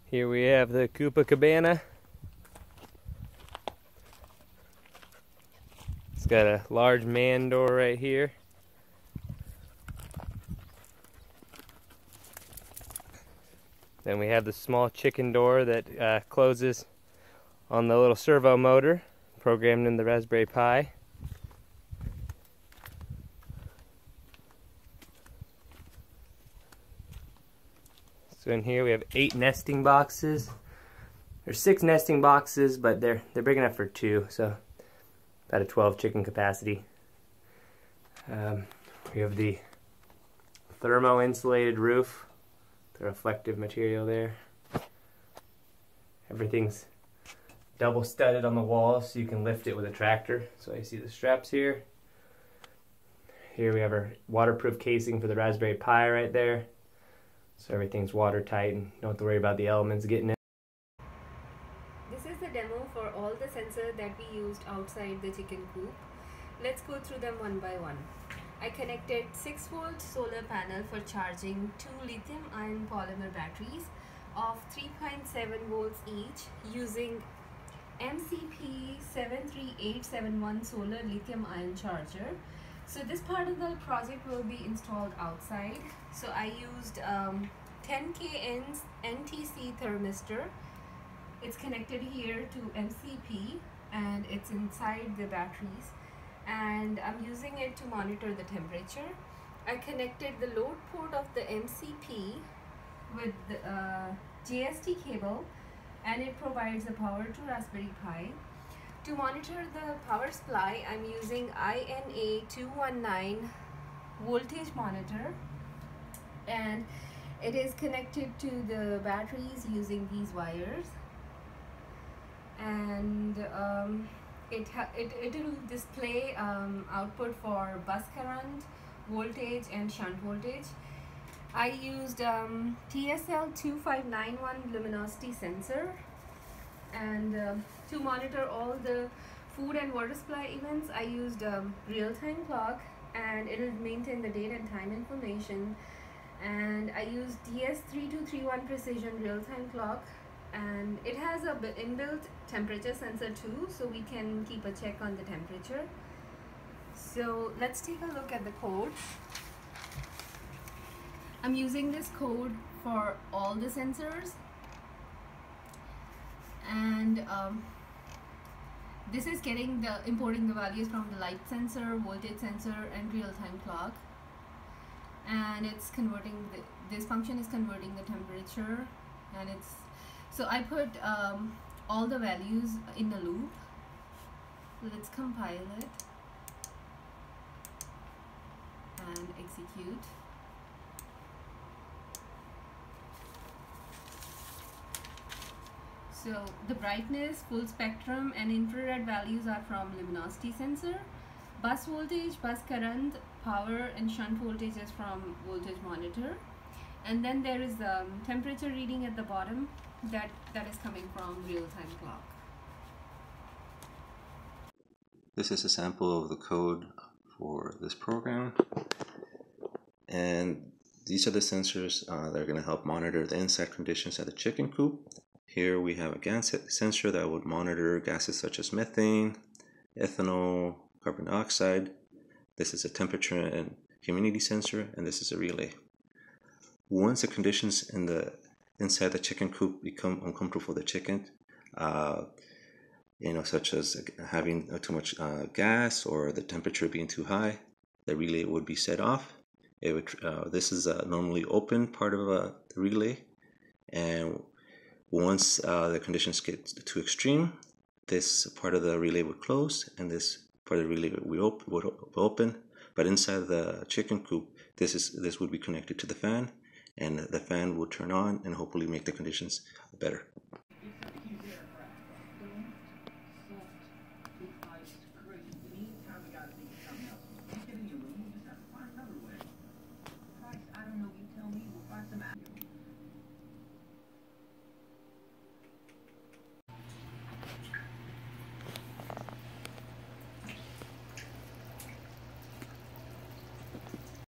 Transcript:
Here we have the Coop-A-cabana. It's got a large man door right here. Then we have the small chicken door that closes on the little servo motor programmed in the Raspberry Pi. So in here we have 8 nesting boxes. There's 6 nesting boxes, but they're big enough for 2, so about a 12 chicken capacity. We have the thermo-insulated roof, the reflective material there. Everything's double studded on the walls so you can lift it with a tractor. So you see the straps here. Here we have our waterproof casing for the Raspberry Pi right there. So everything's watertight and don't have to worry about the elements getting in. This is the demo for all the sensors that we used outside the chicken coop. Let's go through them one by one. I connected 6-volt solar panel for charging 2 lithium-ion polymer batteries of 3.7 volts each using MCP 73871 solar lithium-ion charger. So this part of the project will be installed outside. So I used 10K NTC thermistor. It's connected here to MCP and it's inside the batteries, and I'm using it to monitor the temperature. I connected the load port of the MCP with the JST cable, and it provides the power to Raspberry Pi. To monitor the power supply, I'm using INA 219 voltage monitor, and it is connected to the batteries using these wires, and it will display output for bus current, voltage and shunt voltage. I used TSL 2591 luminosity sensor, and to monitor all the food and water supply events, I used real-time clock, and it will maintain the date and time information. And I used DS3231 precision real-time clock, and it has a inbuilt temperature sensor too, so we can keep a check on the temperature. So let's take a look at the code. I'm using this code for all the sensors, and this is importing the values from the light sensor, voltage sensor and real-time clock, and it's converting this function is converting the temperature, and so I put all the values in a loop. Let's compile it and execute. So the brightness, full spectrum and infrared values are from luminosity sensor. Bus voltage, bus current, power and shunt voltage is from voltage monitor. And then there is the temperature reading at the bottom that is coming from real-time clock. This is a sample of the code for this program, and these are the sensors that are going to help monitor the inside conditions at the chicken coop. Here we have a gas sensor that would monitor gases such as methane, ethanol, carbon dioxide. This is a temperature and humidity sensor, and this is a relay. Once the conditions inside the chicken coop become uncomfortable for the chicken, such as having too much gas or the temperature being too high, the relay would be set off. This is a normally open part of the relay, and once the conditions get too extreme, this part of the relay would close and this part of the relay would open. But inside the chicken coop, this would be connected to the fan, and the fan will turn on and hopefully make the conditions better.